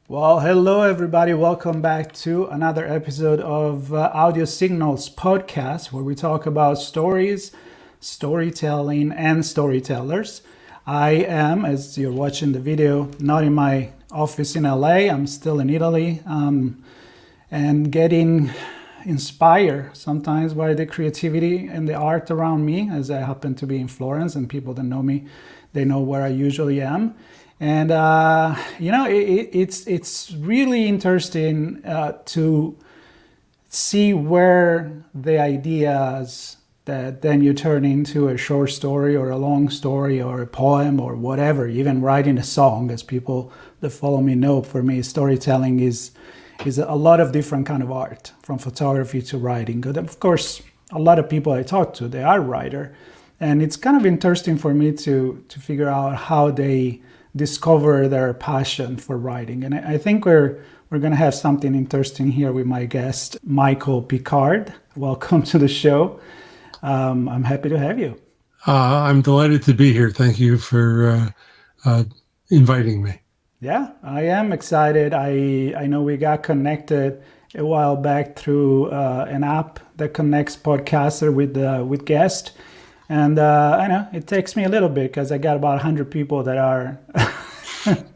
Well, hello everybody. Welcome back to another episode of Audio Signals podcast where we talk about stories, storytelling, and storytellers. I am, as you're watching the video, not in my office in LA. I'm still in Italy and getting inspired sometimes by the creativity and the art around me, as I happen to be in Florence, and people that know me, they know where I usually am. And it's really interesting to see where the ideas that then you turn into a short story or a long story or a poem or whatever, even writing a song, as people that follow me know, for me, storytelling is a lot of different kind of art, from photography to writing. But of course, a lot of people I talk to, they are writer, and it's kind of interesting for me to figure out how they discover their passion for writing. And I think we're going to have something interesting here with my guest, Michael Pickard. Welcome to the show. I'm happy to have you. I'm delighted to be here. Thank you for inviting me. Yeah, I am excited. I know we got connected a while back through an app that connects podcaster with guests. And I know it takes me a little bit because I got about 100 people that are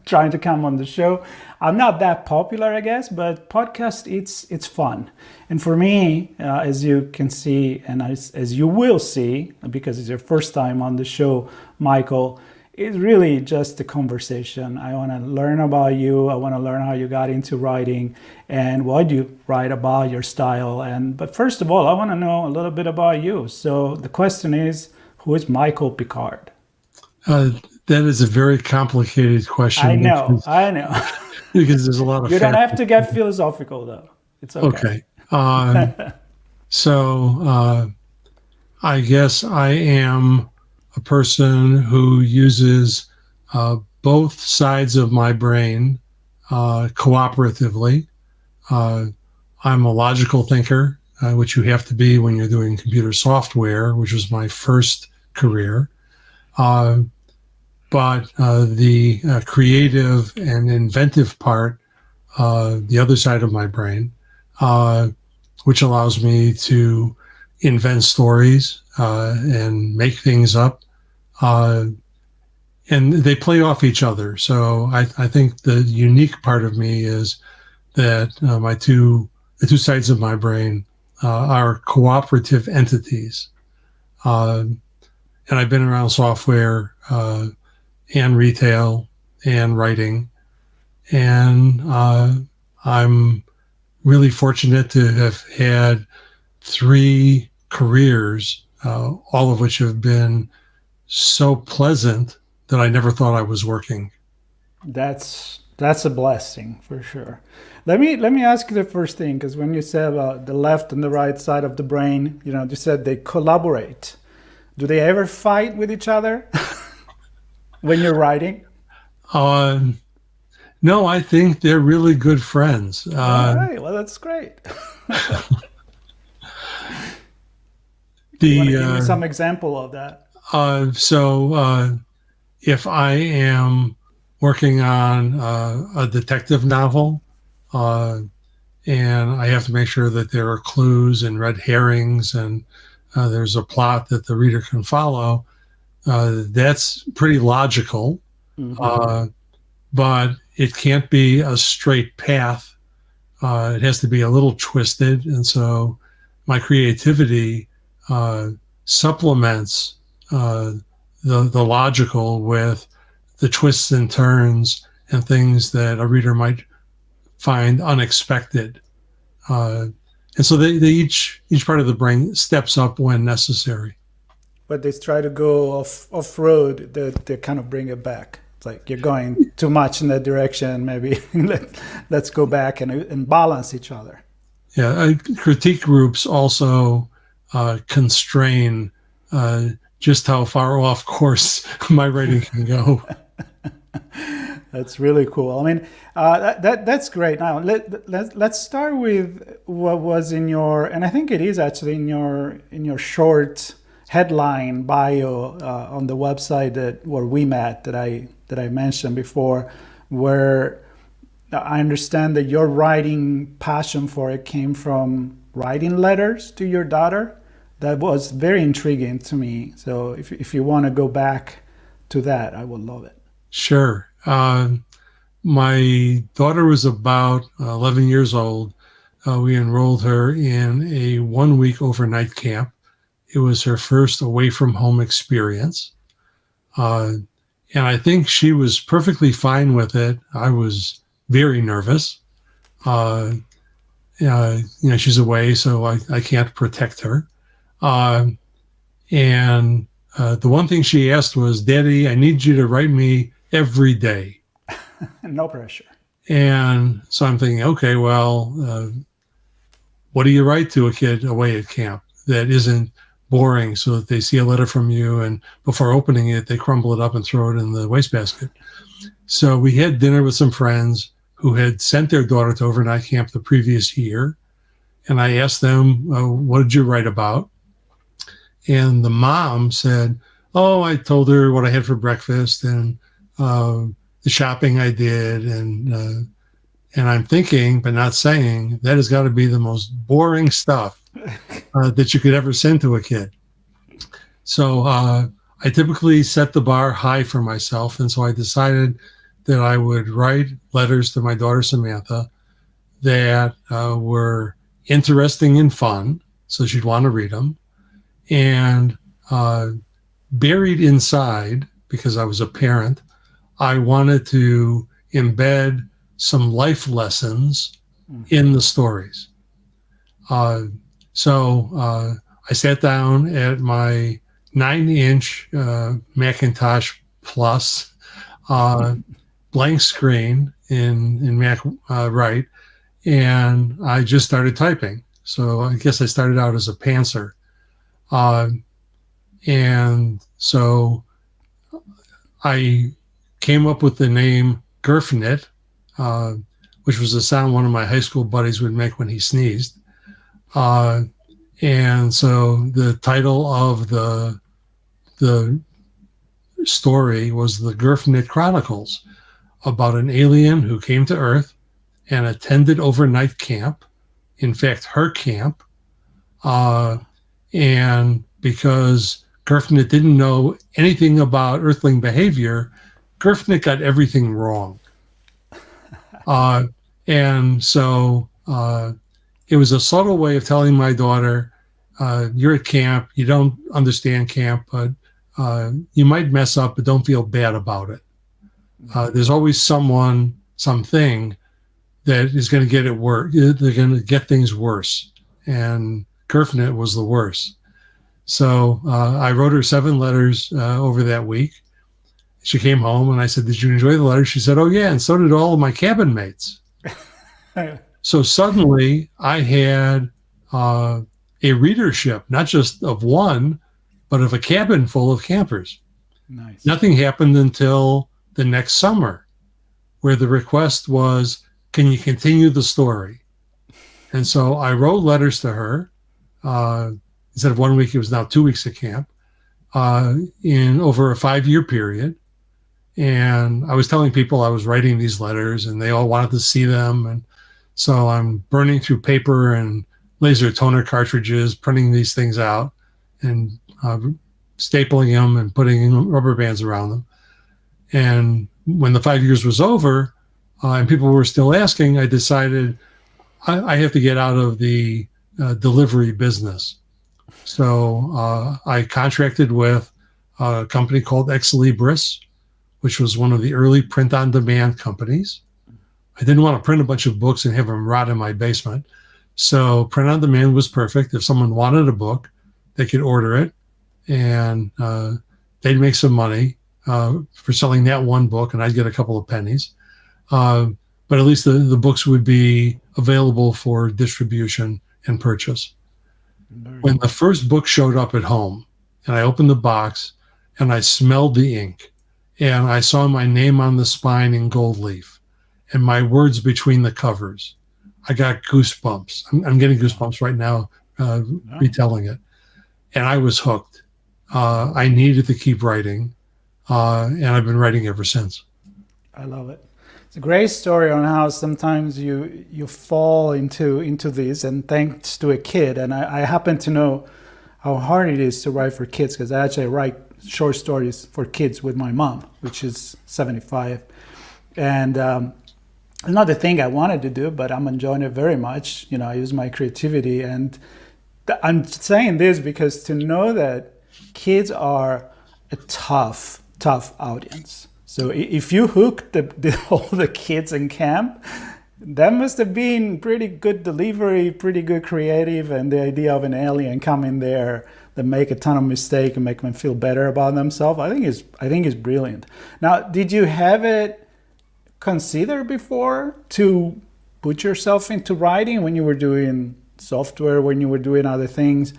trying to come on the show. I'm not that popular, I guess, but podcast, it's fun. And for me, as you can see, and as you will see, because it's your first time on the show, Michael, it's really just a conversation. I want to learn about you. I want to learn how you got into writing and what you write about, your style. But first of all, I want to know a little bit about you. So the question is, who is Michael Pickard? That is a very complicated question. I know. Because there's a lot of You don't have to get philosophical, though. It's okay. So I guess I am a person who uses both sides of my brain cooperatively. I'm a logical thinker, which you have to be when you're doing computer software, which was my first career. But the creative and inventive part, the other side of my brain, which allows me to invent stories and make things up. And they play off each other. So I think the unique part of me is that the two sides of my brain are cooperative entities. And I've been around software and retail and writing. And I'm really fortunate to have had 3 careers, all of which have been so pleasant that I never thought I was working. That's a blessing for sure. Let me ask you the first thing, because when you said about the left and the right side of the brain, you said they collaborate. Do they ever fight with each other when you're writing? No, I think they're really good friends. All right, well, that's great. You want to give me some example of that? So if I am working on a detective novel, and I have to make sure that there are clues and red herrings and there's a plot that the reader can follow, that's pretty logical. Mm-hmm. But it can't be a straight path. It has to be a little twisted. And so my creativity supplements the logical with the twists and turns and things that a reader might find unexpected. And so they each part of the brain steps up when necessary. But they try to go off road, they kind of bring it back. It's like you're going too much in that direction. Maybe let's go back and balance each other. Yeah, critique groups also constrain just how far off course my writing can go. That's really cool. I mean, that's great. Now let's start with what was in your, and I think it is actually in your short headline bio on the website where we met that I mentioned before, where I understand that your writing passion for it came from writing letters to your daughter. That was very intriguing to me. So if you want to go back to that, I would love it. Sure. My daughter was about 11 years old. We enrolled her in a 1-week overnight camp. It was her first away from home experience. And I think she was perfectly fine with it. I was very nervous. She's away, so I can't protect her. And the one thing she asked was, Daddy, I need you to write me every day. No pressure. And so I'm thinking, okay, well, what do you write to a kid away at camp that isn't boring, so that they see a letter from you and before opening it, they crumble it up and throw it in the wastebasket? So we had dinner with some friends who had sent their daughter to overnight camp the previous year. And I asked them, what did you write about? And the mom said, oh, I told her what I had for breakfast and the shopping I did. And I'm thinking, but not saying, that has got to be the most boring stuff that you could ever send to a kid. So I typically set the bar high for myself. And so I decided that I would write letters to my daughter, Samantha, that were interesting and fun, so she'd want to read them. And buried inside, because I was a parent, I wanted to embed some life lessons in the stories. So I sat down at my 9-inch Macintosh Plus blank screen in Mac Write, and I just started typing. So I guess I started out as a pantser. And so I came up with the name Gurfnit, which was a sound one of my high school buddies would make when he sneezed. And so the title of the story was the Gurfnit Chronicles, about an alien who came to Earth and attended overnight camp, in fact, her camp. And because Gurfnit didn't know anything about Earthling behavior, Gurfnit got everything wrong. And so it was a subtle way of telling my daughter, you're at camp, you don't understand camp, but you might mess up, but don't feel bad about it. There's always someone, something that is going to get it worse. They're going to get things worse. And Gurfnit was the worst. So I wrote her 7 letters over that week. She came home and I said, did you enjoy the letters? She said, oh yeah, and so did all of my cabin mates. So suddenly I had a readership, not just of one, but of a cabin full of campers. Nice. Nothing happened until the next summer, where the request was, can you continue the story? And so I wrote letters to her. Instead of 1 week, it was now 2 weeks at camp, in over a 5-year period. And I was telling people I was writing these letters and they all wanted to see them. And so I'm burning through paper and laser toner cartridges, printing these things out and stapling them and putting rubber bands around them. And when the 5 years was over and people were still asking, I decided I have to get out of the delivery business. So I contracted with a company called Ex Libris, which was one of the early print-on-demand companies. I didn't want to print a bunch of books and have them rot in my basement. So print-on-demand was perfect. If someone wanted a book, they could order it, and they'd make some money for selling that one book, and I'd get a couple of pennies. But at least the books would be available for distribution and purchase. When the first book showed up at home, and I opened the box, and I smelled the ink, and I saw my name on the spine in gold leaf, and my words between the covers, I got goosebumps. I'm getting goosebumps right now retelling it. And I was hooked. I needed to keep writing, and I've been writing ever since. I love it. It's a great story on how sometimes you fall into this, and thanks to a kid. And I happen to know how hard it is to write for kids, because I actually write short stories for kids with my mom, which is 75. And another thing I wanted to do, but I'm enjoying it very much. I use my creativity, and I'm saying this because to know that kids are a tough audience. So if you hook all the kids in camp, that must have been pretty good delivery, pretty good creative, and the idea of an alien coming there that make a ton of mistakes and make them feel better about themselves, I think is brilliant. Now, did you have it considered before to put yourself into writing when you were doing software, when you were doing other things?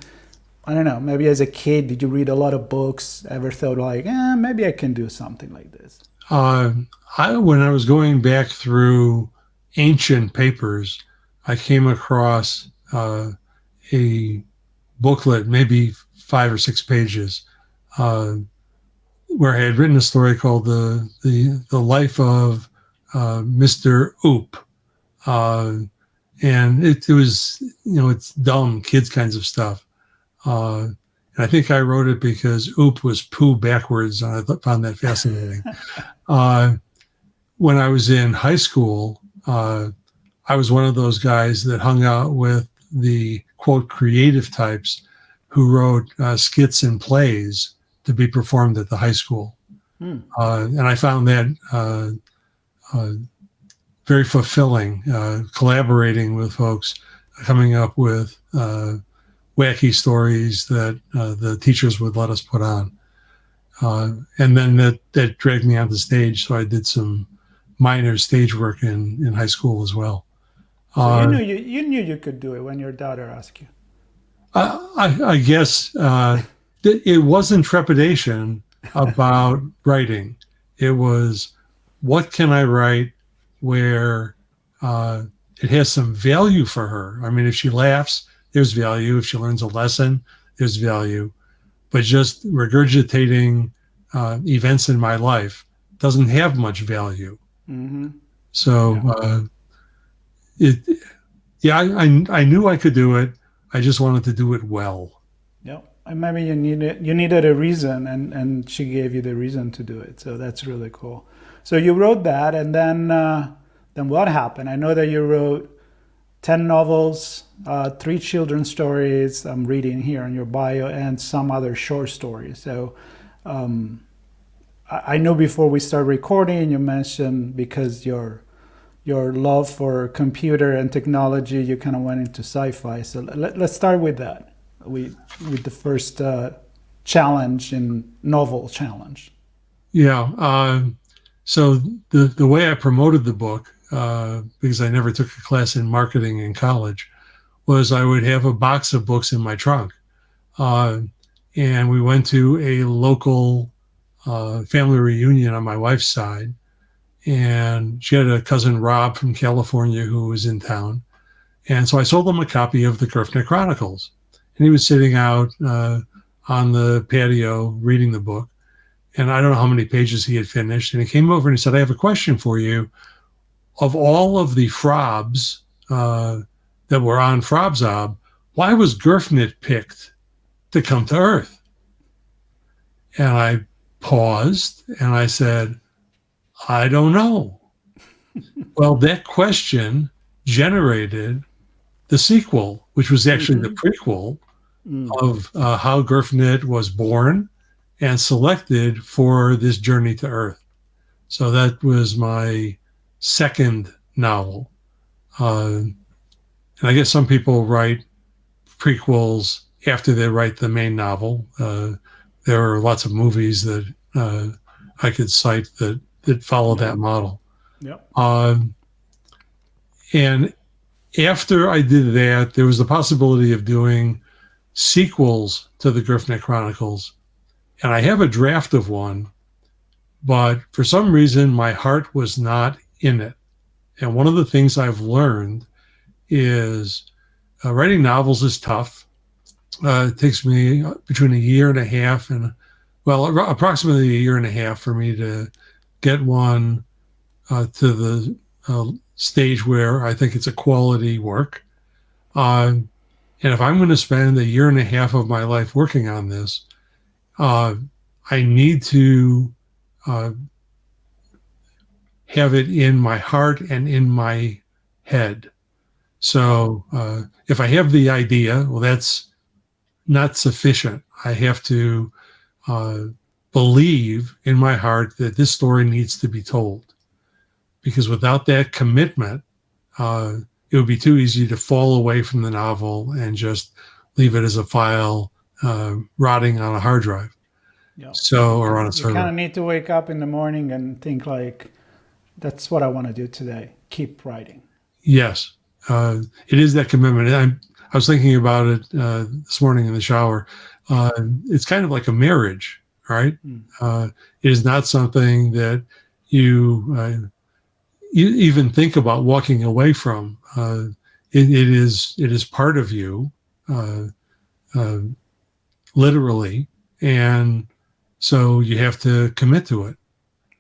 I don't know, maybe as a kid, did you read a lot of books? Ever thought like, maybe I can do something like this? When I was going back through ancient papers, I came across a booklet, maybe 5 or 6 pages, where I had written a story called the life of Mr. Oop. And it was, it's dumb kids kinds of stuff. And I think I wrote it because oop was poo backwards, and I found that fascinating. When I was in high school, I was one of those guys that hung out with the, quote, creative types who wrote skits and plays to be performed at the high school. And I found that very fulfilling, collaborating with folks, coming up with wacky stories that the teachers would let us put on. And then that dragged me onto stage, so I did some minor stage work in high school as well. So you knew you could do it when your daughter asked you. I guess it wasn't trepidation about writing. It was, what can I write where it has some value for her? I mean, if she laughs, there's value. If she learns a lesson, there's value. But just regurgitating events in my life doesn't have much value. Mm-hmm. So I knew I could do it. I just wanted to do it well. Yeah, and maybe you needed a reason, and she gave you the reason to do it. So that's really cool. So you wrote that, and then what happened? I know that you wrote 10 novels, 3 children's stories, I'm reading here in your bio, and some other short stories. So I know before we start recording, you mentioned because your love for computer and technology, you kind of went into sci-fi. So let's start with that, with the first challenge in novel challenge. Yeah. So the way I promoted the book, because I never took a class in marketing in college, was I would have a box of books in my trunk. And we went to a local family reunion on my wife's side. And she had a cousin, Rob, from California, who was in town. And so I sold him a copy of the Griffith Chronicles. And he was sitting out on the patio reading the book. And I don't know how many pages he had finished. And he came over and he said, I have a question for you. Of all of the Frobs that were on Frobzob, why was Gurfnit picked to come to Earth? And I paused and I said, I don't know. Well, that question generated the sequel, which was actually the prequel of how Gurfnit was born and selected for this journey to Earth. So that was my second novel. And I guess some people write prequels after they write the main novel. There are lots of movies that I could cite that follow that model. Yep. And after I did that, there was the possibility of doing sequels to the Griffith Chronicles. And I have a draft of one, but for some reason, my heart was not in it. And one of the things I've learned is writing novels is tough. It takes me between a year and a half and, well, approximately a year and a half for me to get one to the stage where I think it's a quality work. And if I'm going to spend a year and a half of my life working on this, I need to have it in my heart and in my head. So if I have the idea, well, that's not sufficient. I have to believe in my heart that this story needs to be told. Because without that commitment, it would be too easy to fall away from the novel and just leave it as a file rotting on a hard drive. Yeah. Or on a server. You kind of need to wake up in the morning and think like, that's what I want to do today. Keep writing. Yes. It is that commitment. I was thinking about it this morning in the shower. It's kind of like a marriage, right? It is not something that you even think about walking away from. It is part of you, literally, and so you have to commit to it.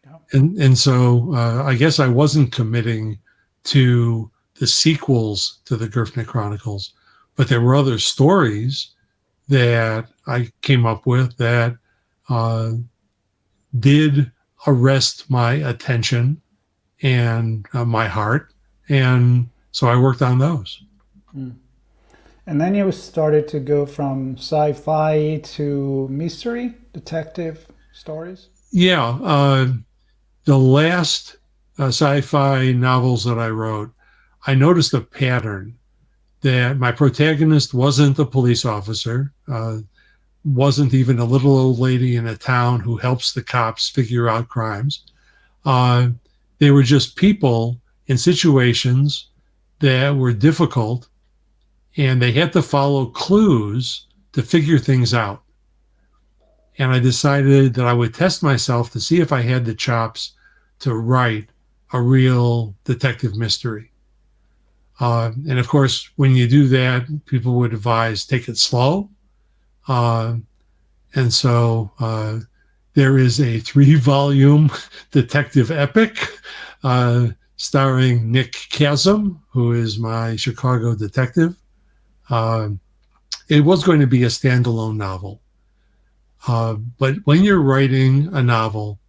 Yeah. And so I guess I wasn't committing to the sequels to the Gerfnick Chronicles, but there were other stories that I came up with that did arrest my attention and my heart, and so I worked on those. And then you started to go from sci-fi to mystery, detective stories? Yeah. The last sci-fi novels that I wrote, I noticed a pattern that my protagonist wasn't a police officer, wasn't even a little old lady in a town who helps the cops figure out crimes. They were just people in situations that were difficult, and they had to follow clues to figure things out. And I decided that I would test myself to see if I had the chops to write a real detective mystery. And of course, when you do that, people would advise take it slow. And so there is a 3-volume detective epic starring Nick Chasm, who is my Chicago detective. It was going to be a standalone novel. But when you're writing a novel,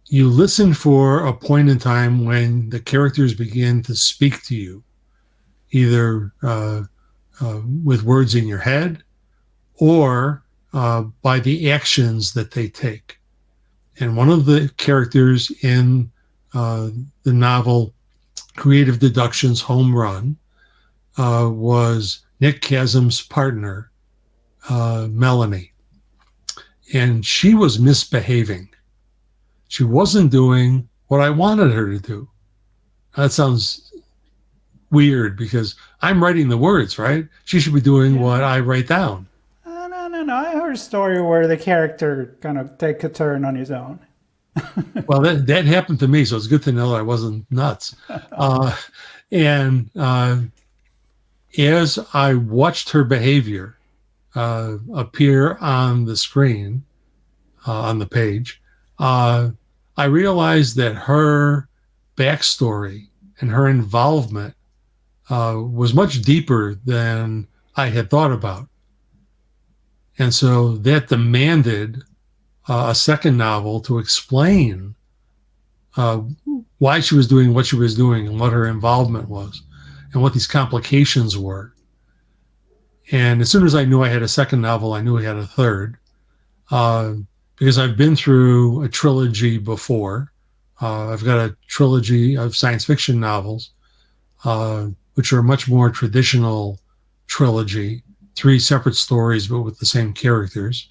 you listen for a point in time when the characters begin to speak to you, either with words in your head or by the actions that they take. And one of the characters in the novel Creative Deductions Home Run was Nick Chasm's partner, Melanie. And she was misbehaving. She wasn't doing what I wanted her to do. That sounds weird because I'm writing the words, right? She should be doing what I write down. No. I heard a story where the character kind of take a turn on his own. Well, that happened to me, so it's good to know that I wasn't nuts. And as I watched her behavior appear on the screen, on the page, I realized that her backstory and her involvement was much deeper than I had thought about. And so that demanded a second novel to explain why she was doing what she was doing and what her involvement was and what these complications were. And as soon as I knew I had a second novel, I knew I had a third. Because I've been through a trilogy before. I've got a trilogy of science fiction novels, which are a much more traditional trilogy, 3 separate stories, but with the same characters.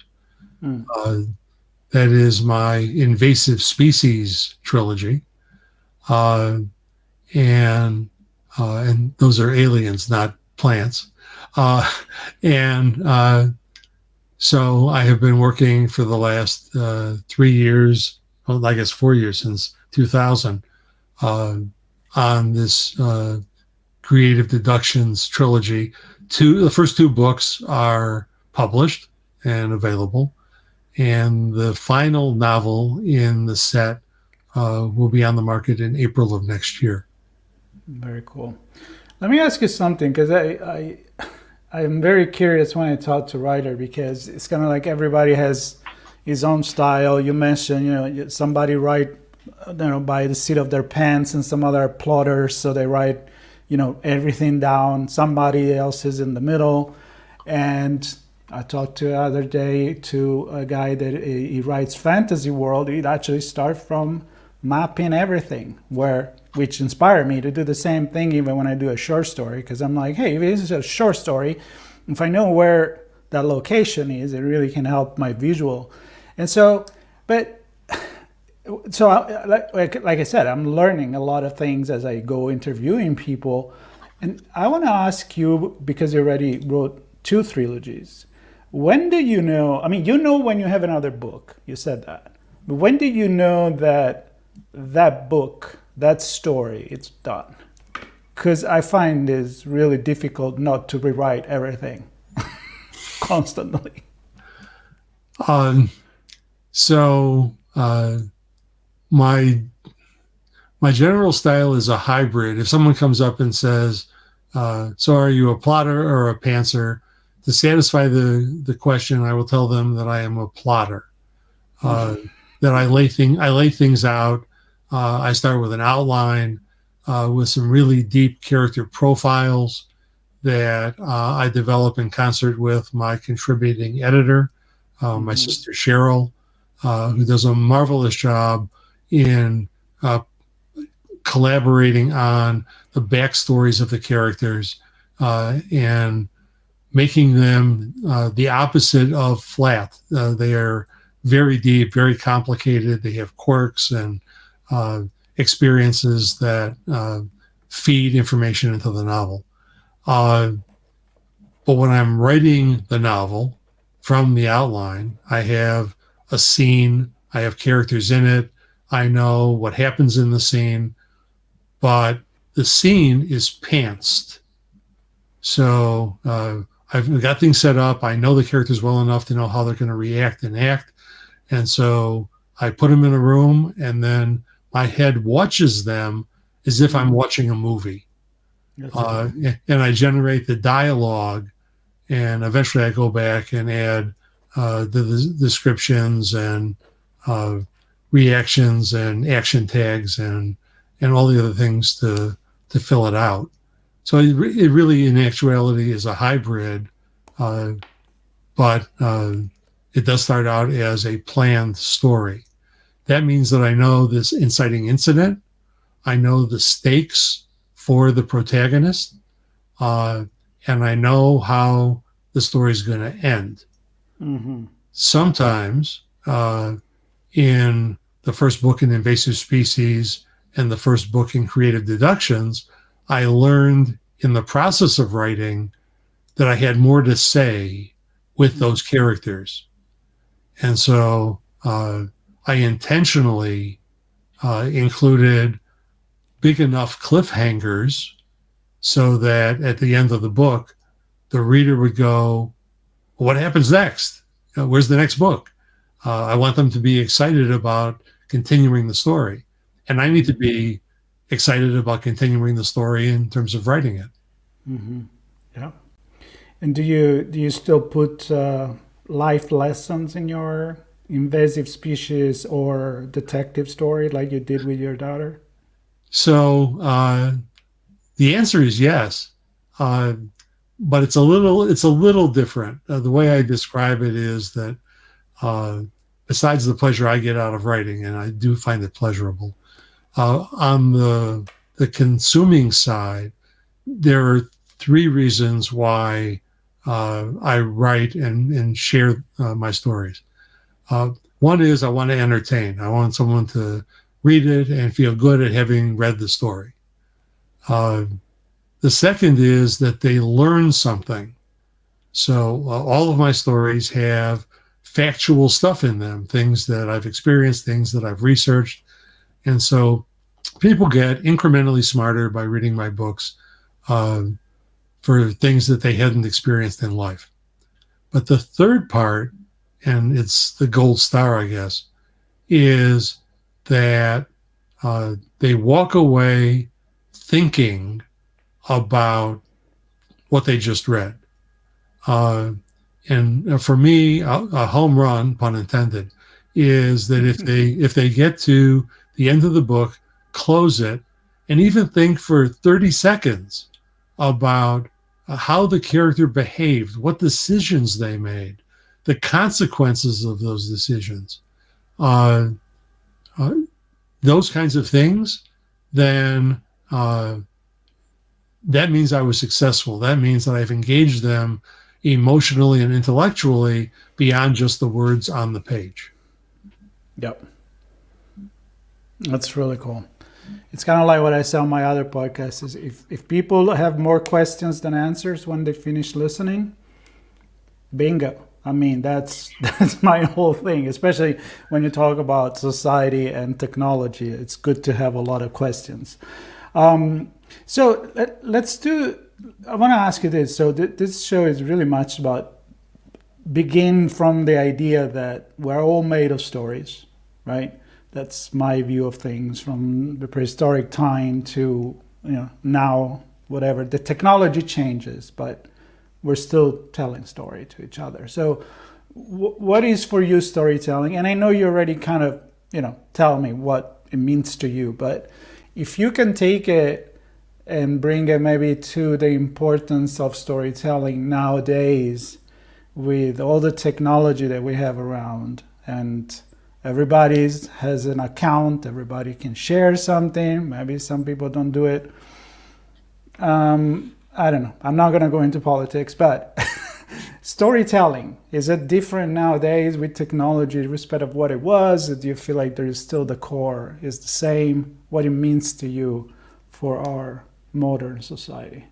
That is my invasive species trilogy. And those are aliens, not plants. So I have been working for the last 3 years, well, I guess 4 years since 2000, on this Creative Deductions trilogy. The first 2 books are published and available, and the final novel in the set will be on the market in April of next year. Very cool. Let me ask you something, because I'm very curious when I talk to writer, because it's kind of like everybody has his own style. You mentioned, somebody write, by the seat of their pants, and some other plotters, so they write, everything down. Somebody else is in the middle. And I talked to the other day to a guy that he writes fantasy world. He'd actually start from mapping everything, which inspired me to do the same thing even when I do a short story, because I'm like, hey, if this is a short story, if I know where that location is, it really can help my visual. And so, like I said, I'm learning a lot of things as I go interviewing people. And I want to ask you, because you already wrote 2 trilogies, when do you know, when you have another book, you said that, but when do you know that book, that story, it's done? Because I find it's really difficult not to rewrite everything constantly. My general style is a hybrid. If someone comes up and says, so are you a plotter or a pantser? To satisfy the question, I will tell them that I am a plotter. That I lay things out. I start with an outline with some really deep character profiles that I develop in concert with my contributing editor, my sister Cheryl, who does a marvelous job in collaborating on the backstories of the characters and making them the opposite of flat. They are very deep, very complicated. They have quirks and experiences that feed information into the novel. But when I'm writing the novel from the outline, I have a scene, I have characters in it, I know what happens in the scene, but the scene is pantsed. So I've got things set up. I know the characters well enough to know how they're going to react and act. And so I put them in a room, and then my head watches them as if I'm watching a movie. And I generate the dialogue, and eventually I go back and add the descriptions and reactions and action tags and all the other things to fill it out. So it really, in actuality, is a hybrid, but it does start out as a planned story. That means that I know this inciting incident, I know the stakes for the protagonist, and I know how the story is going to end. Mm-hmm. Sometimes in the first book in Invasive Species and the first book in Creative Deductions, I learned in the process of writing that I had more to say with those characters. And so I intentionally included big enough cliffhangers so that at the end of the book, the reader would go, what happens next? Where's the next book? I want them to be excited about continuing the story. And I need to be excited about continuing the story in terms of writing it. Mm-hmm. Yeah. And do you still put life lessons in your invasive species or detective story like you did with your daughter? So the answer is yes, but it's a little different. The way I describe it is that besides the pleasure I get out of writing, and I do find it pleasurable, on the consuming side, there are 3 reasons why I write and share my stories. One is I want to entertain. I want someone to read it and feel good at having read the story. The second is that they learn something. So all of my stories have factual stuff in them, things that I've experienced, things that I've researched. And so people get incrementally smarter by reading my books for things that they hadn't experienced in life. But the third part, and it's the gold star, I guess, is that they walk away thinking about what they just read. And for me, a home run, pun intended, is that if they get to the end of the book, close it, and even think for 30 seconds about how the character behaved, what decisions they made, the consequences of those decisions, uh, uh, those kinds of things, then that means I was successful. That means that I've engaged them emotionally and intellectually beyond just the words on the page. Yep. That's really cool. It's kind of like what I say on my other podcast is if people have more questions than answers when they finish listening, bingo. I mean, that's my whole thing, especially when you talk about society and technology. It's good to have a lot of questions. So let's do, I want to ask you this. So this show is really much about begin from the idea that we're all made of stories, right? That's my view of things from the prehistoric time to, now, whatever. The technology changes, but we're still telling story to each other. So what is for you storytelling? And I know you already kind of, tell me what it means to you, but if you can take it and bring it maybe to the importance of storytelling nowadays with all the technology that we have around, and everybody has an account, everybody can share something, maybe some people don't do it. I don't know, I'm not going to go into politics, but storytelling, is it different nowadays with technology in respect of what it was? Do you feel like there is still the core is the same, what it means to you for our modern society?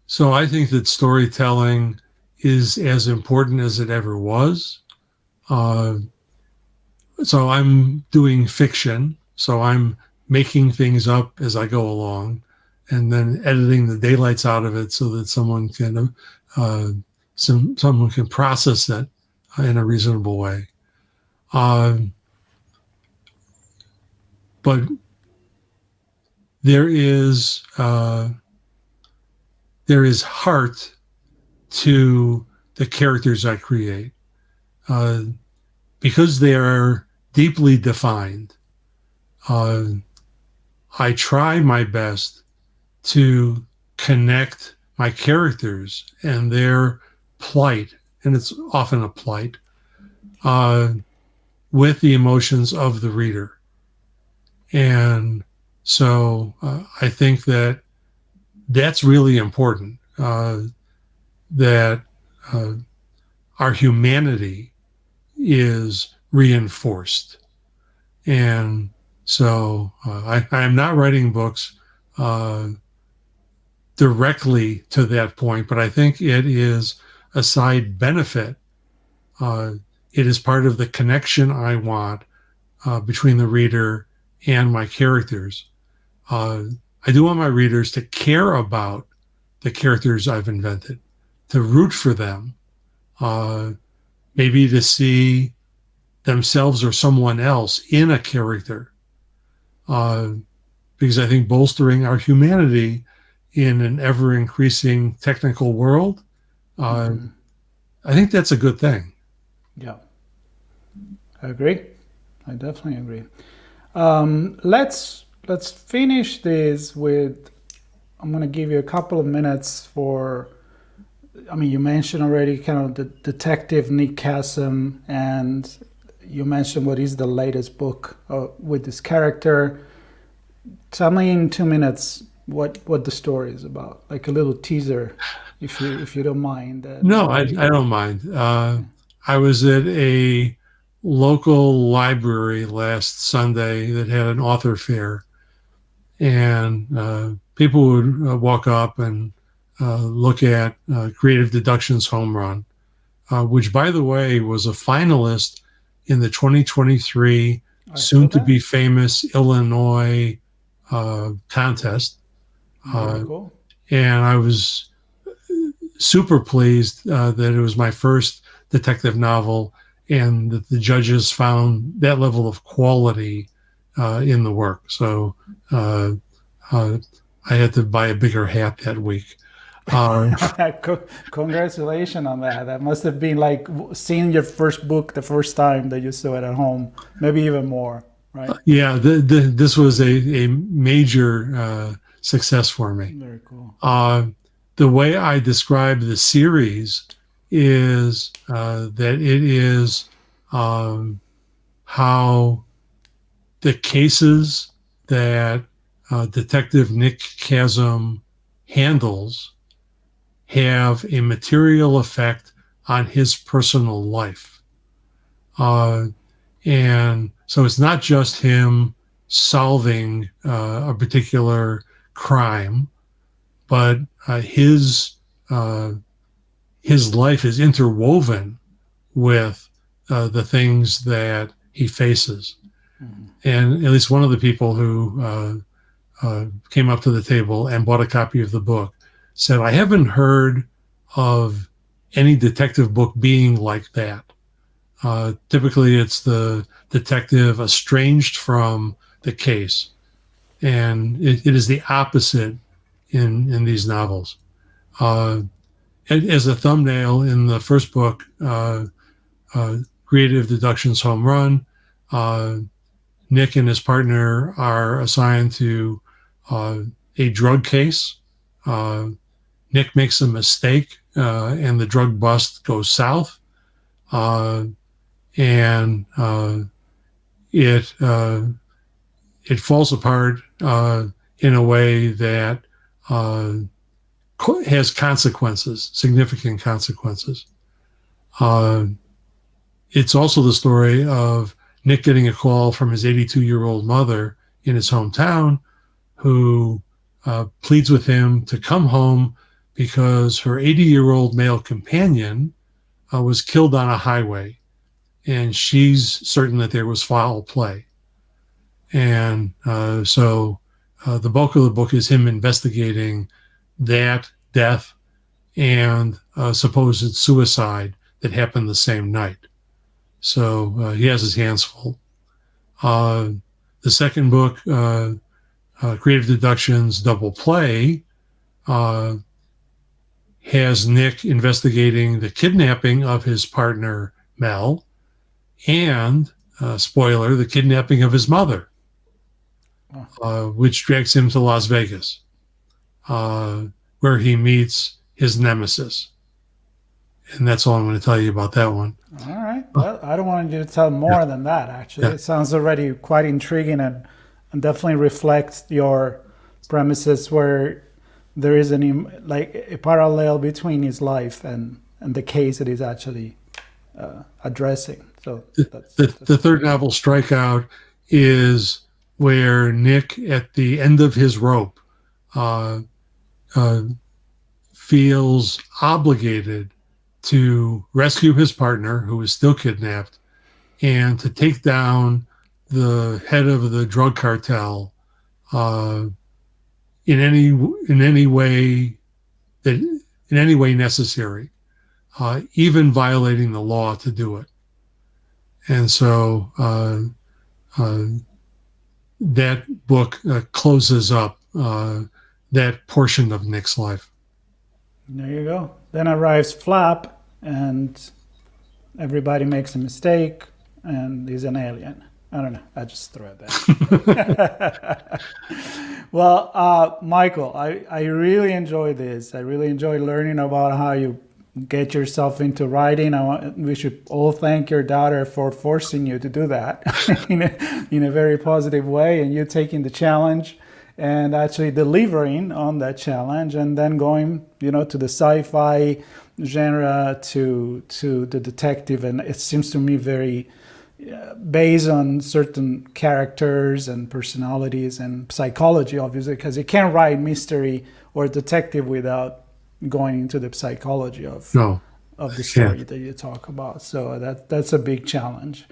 So I think that storytelling is as important as it ever was. So I'm doing fiction, so I'm making things up as I go along, and then editing the daylights out of it so that someone can someone can process it in a reasonable way. But there is heart to the characters I create because they are deeply defined. I try my best to connect my characters and their plight, and it's often a plight, with the emotions of the reader. And so I think that that's really important, that our humanity is reinforced. And so I am not writing books directly to that point, but I think it is a side benefit. It is part of the connection I want between the reader and my characters. I do want my readers to care about the characters I've invented, to root for them, maybe to see themselves or someone else in a character, because I think bolstering our humanity in an ever-increasing technical world, I think that's a good thing. Yeah, I agree. I definitely agree. Let's finish this with, I'm going to give you a couple of minutes for, you mentioned already kind of the detective Nick Chasm, and you mentioned what is the latest book with this character. Tell me in 2 minutes what the story is about, like a little teaser, if you don't mind. No, I don't mind. I was at a local library last Sunday that had an author fair, and people would walk up and look at Creative Deductions Home Run, which, by the way, was a finalist in the 2023 soon-to-be famous Illinois contest. Very cool. And I was super pleased that it was my first detective novel, and that the judges found that level of quality in the work. So I had to buy a bigger hat that week. Congratulations on that. That must have been like seeing your first book the first time that you saw it at home, maybe even more, right? Yeah, this was a major success for me. Very cool. The way I describe the series is that it is how the cases that Detective Nick Chasm handles have a material effect on his personal life. And so it's not just him solving a particular crime, but his life is interwoven with the things that he faces. Mm-hmm. And at least one of the people who came up to the table and bought a copy of the book said, I haven't heard of any detective book being like that. Typically, it's the detective estranged from the case. And it is the opposite in these novels. As a thumbnail in the first book, Creative Deductions Home Run, Nick and his partner are assigned to a drug case. Nick makes a mistake, and the drug bust goes south. And it falls apart in a way that has consequences, significant consequences. It's also the story of Nick getting a call from his 82-year-old mother in his hometown, who pleads with him to come home because her 80-year-old male companion was killed on a highway, and she's certain that there was foul play. And so the bulk of the book is him investigating that death and supposed suicide that happened the same night. So he has his hands full. The second book, Creative Deductions Double Play, has Nick investigating the kidnapping of his partner, Mel, and, spoiler, the kidnapping of his mother, which drags him to Las Vegas, where he meets his nemesis. And that's all I'm going to tell you about that one. All right. Well, I don't want you to tell more than that, actually. Yeah. It sounds already quite intriguing and definitely reflects your premises where there is a parallel between his life and the case that he's actually addressing. So the third novel, Strikeout, is where Nick, at the end of his rope, feels obligated to rescue his partner, who is still kidnapped, and to take down the head of the drug cartel in any way necessary, even violating the law to do it. And so that book closes up that portion of Nick's life. There you go. Then arrives Flap, and everybody makes a mistake, and he's an alien. I don't know. I just threw it there. Well, Michael, I really enjoy this. I really enjoy learning about how you get yourself into writing. We should all thank your daughter for forcing you to do that in a very positive way, and you taking the challenge and actually delivering on that challenge, and then going, to the sci-fi genre, to the detective. And it seems to me very based on certain characters and personalities and psychology, obviously, because you can't write mystery or detective without going into the psychology of the story that you talk about. So that's a big challenge.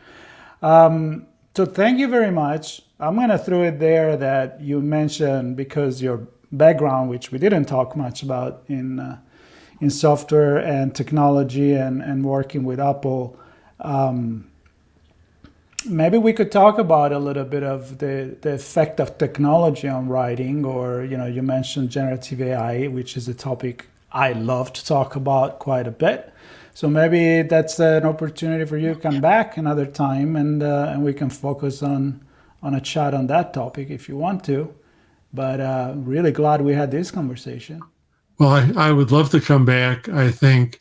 So thank you very much. I'm going to throw it there that you mentioned, because your background, which we didn't talk much about in software and technology and working with Apple, Maybe we could talk about a little bit of the effect of technology on writing, or, you mentioned generative AI, which is a topic I love to talk about quite a bit. So maybe that's an opportunity for you to come back another time, and we can focus on a chat on that topic if you want to. But really glad we had this conversation. Well, I would love to come back. I think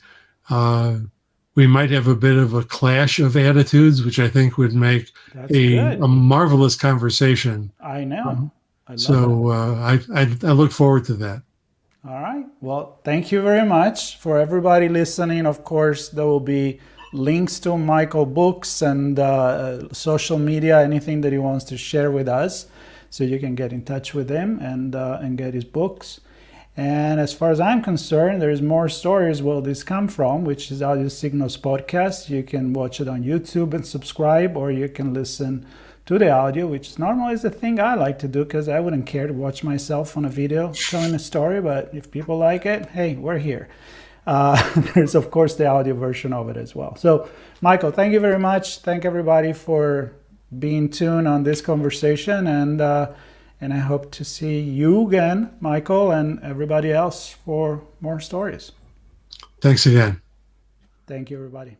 we might have a bit of a clash of attitudes, which I think would make That's a good. marvelous conversation. I know. I love that. So I look forward to that. All right. Well, thank you very much for everybody listening. Of course, there will be links to Michael books and social media, anything that he wants to share with us, so you can get in touch with him and get his books. And as far as I'm concerned, there's more stories where this come from, which is Audio Signals podcast. You can watch it on YouTube and subscribe, or you can listen to the audio, which normally is the thing I like to do, because I wouldn't care to watch myself on a video telling a story. But if people like it, hey, we're here. There's, of course, the audio version of it as well. So, Michael, thank you very much. Thank everybody for being tuned on this conversation. And I hope to see you again, Michael, and everybody else for more stories. Thanks again. Thank you, everybody.